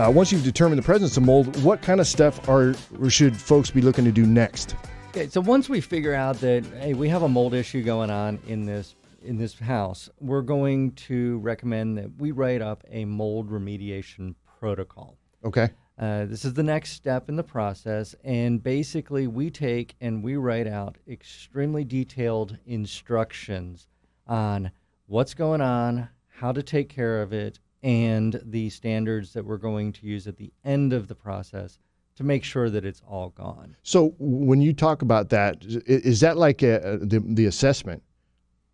Once you've determined the presence of mold, what kind of stuff should folks be looking to do next? Okay, so once we figure out that, hey, we have a mold issue going on in this house, we're going to recommend that we write up a mold remediation protocol. Okay. This is the next step in the process, and basically we take and we write out extremely detailed instructions on what's going on, how to take care of it, and the standards that we're going to use at the end of the process to make sure that it's all gone. So when you talk about that, is that like the assessment?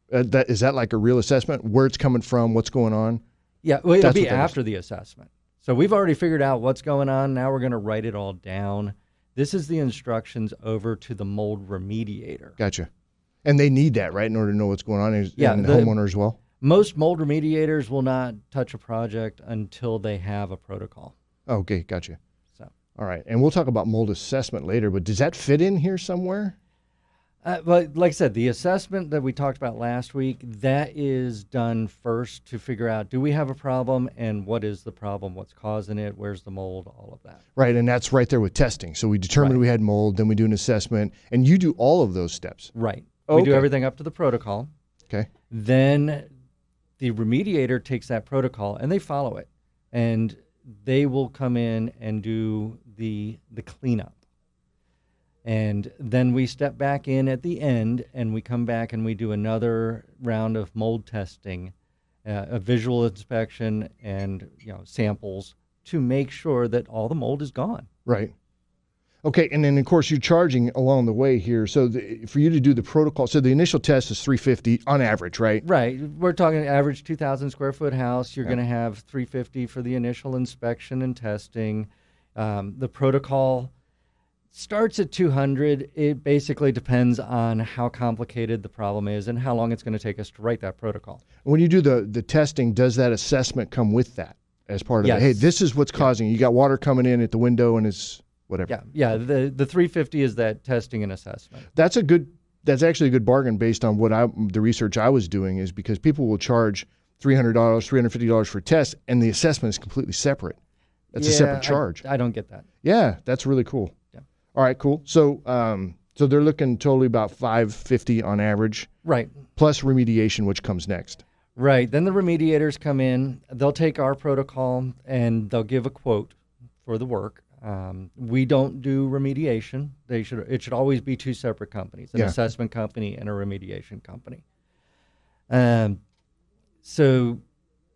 Is that like a real assessment? Where it's coming from, what's going on? Yeah, well, it'll be after the assessment. So we've already figured out what's going on. Now we're going to write it all down. This is the instructions over to the mold remediator. Gotcha. And they need that, right, in order to know what's going on, and the homeowner as well? Most mold remediators will not touch a project until they have a protocol. Okay, gotcha. All right, and we'll talk about mold assessment later, but does that fit in here somewhere? But like I said, the assessment that we talked about last week, that is done first to figure out, do we have a problem, and what is the problem, what's causing it, where's the mold, all of that. Right, and that's right there with testing. So we determined we had mold, then we do an assessment, and you do all of those steps. Right. We do everything up to the protocol. Okay. Then the remediator takes that protocol, and they follow it, and they will come in and do the cleanup. And then we step back in at the end, and we come back and we do another round of mold testing, a visual inspection, and samples to make sure that all the mold is gone. Right. Okay, and then of course you're charging along the way here. So for you to do the protocol, so the initial test is $350 on average, right? Right. We're talking average 2,000 square foot house. You're going to have $350 for the initial inspection and testing. The protocol starts at $200. It basically depends on how complicated the problem is and how long it's going to take us to write that protocol. When you do the testing, does that assessment come with that as part of it? Hey, this is what's causing it. You got water coming in at the window and it's whatever. Yeah. The $350 is that testing and assessment. That's actually a good bargain based on the research I was doing, is because people will charge $300, $350 for a test, and the assessment is completely separate. That's a separate charge. I don't get that. Yeah, that's really cool. Yeah. All right, cool. So so they're looking totally about $550 on average. Right. Plus remediation, which comes next. Right. Then the remediators come in. They'll take our protocol and they'll give a quote for the work. We don't do remediation. It should always be two separate companies, an assessment company and a remediation company. So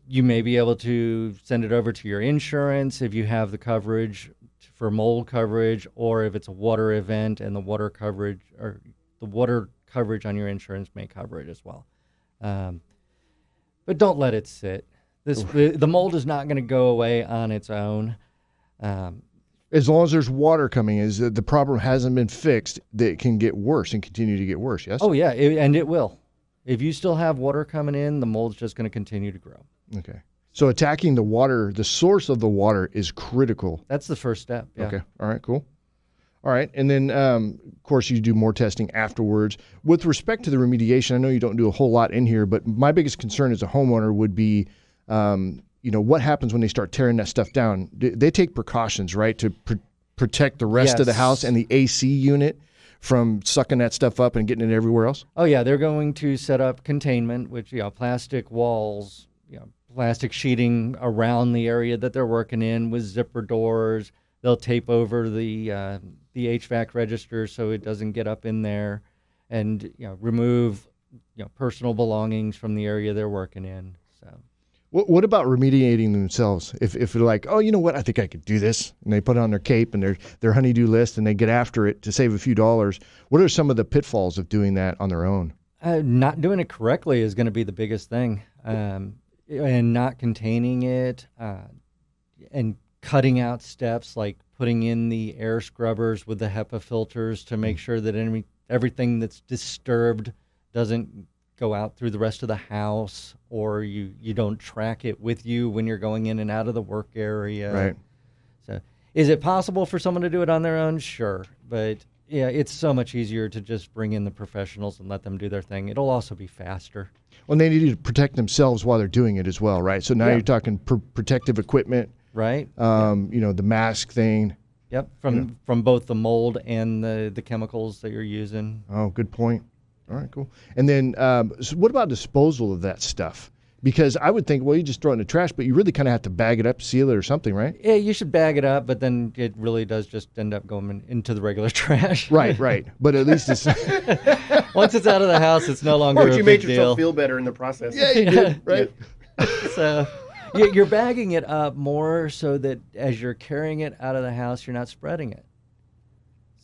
you may be able to send it over to your insurance if you have the coverage for mold coverage, or if it's a water event and the water coverage on your insurance may cover it as well. But don't let it sit. The mold is not going to go away on its own. As long as there's water coming in, the problem hasn't been fixed, that it can get worse and continue to get worse, yes? Oh, yeah, and it will. If you still have water coming in, the mold's just going to continue to grow. Okay. So attacking the water, the source of the water, is critical. That's the first step, yeah. Okay. All right, cool. All right, and then, of course, you do more testing afterwards. With respect to the remediation, I know you don't do a whole lot in here, but my biggest concern as a homeowner would be what happens when they start tearing that stuff down? They take precautions, right, to protect the rest of the house and the AC unit from sucking that stuff up and getting it everywhere else? Oh, yeah. They're going to set up containment, which, plastic walls, plastic sheeting around the area that they're working in with zipper doors. They'll tape over the HVAC register so it doesn't get up in there, and remove personal belongings from the area they're working in. So. What about remediating themselves? If they're like, oh, you know what, I think I could do this, and they put it on their cape and their honey-do list, and they get after it to save a few dollars, what are some of the pitfalls of doing that on their own? Not doing it correctly is going to be the biggest thing, and not containing it, and cutting out steps like putting in the air scrubbers with the HEPA filters to make sure that everything that's disturbed doesn't go out through the rest of the house, or you don't track it with you when you're going in and out of the work area. Right. So is it possible for someone to do it on their own? Sure. But yeah, it's so much easier to just bring in the professionals and let them do their thing. It'll also be faster. Well, they need to protect themselves while they're doing it as well, right? So now you're talking protective equipment, Right. The mask thing. Yep. From both the mold and the chemicals that you're using. Oh, good point. All right, cool. And then so what about disposal of that stuff? Because I would think, well, you just throw it in the trash, but you really kind of have to bag it up, seal it or something, right? Yeah, you should bag it up, but then it really does just end up going into the regular trash. Right. But at least it's... Once it's out of the house, it's no longer Or a you big made yourself deal. feel better in the process. Yeah, you did, right? So you're bagging it up more so that as you're carrying it out of the house, you're not spreading it.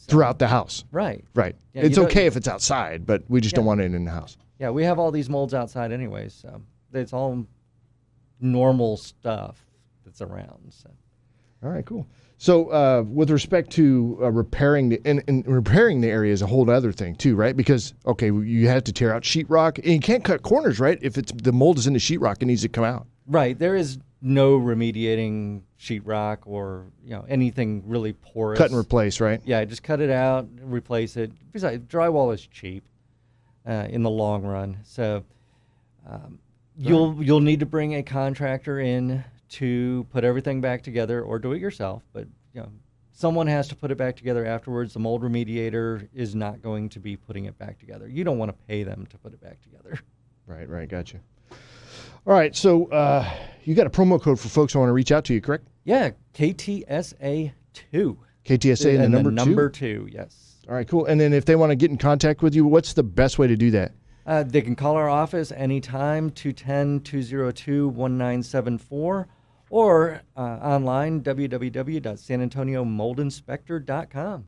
Throughout the house. Right. Right. Yeah, It's okay if it's outside, but we just don't want it in the house. Yeah, we have all these molds outside anyways, so it's all normal stuff that's around. So. All right, cool. So with respect to repairing and repairing the area is a whole other thing too, right? Because you have to tear out sheetrock, and you can't cut corners, right? If the mold is in the sheetrock, it needs to come out. Right. There is no remediating sheetrock or anything really porous. Cut and replace, right? Yeah, just cut it out, replace it. Besides, drywall is cheap in the long run, so you'll need to bring a contractor in to put everything back together, or do it yourself. But someone has to put it back together afterwards. The mold remediator is not going to be putting it back together. You don't want to pay them to put it back together. Right. Gotcha. All right, so you got a promo code for folks who want to reach out to you, correct? Yeah, KTSA2. KTSA and the number two, yes. All right, cool. And then if they want to get in contact with you, what's the best way to do that? They can call our office anytime, 210-202-1974, or online, www.sanantoniomoldinspector.com.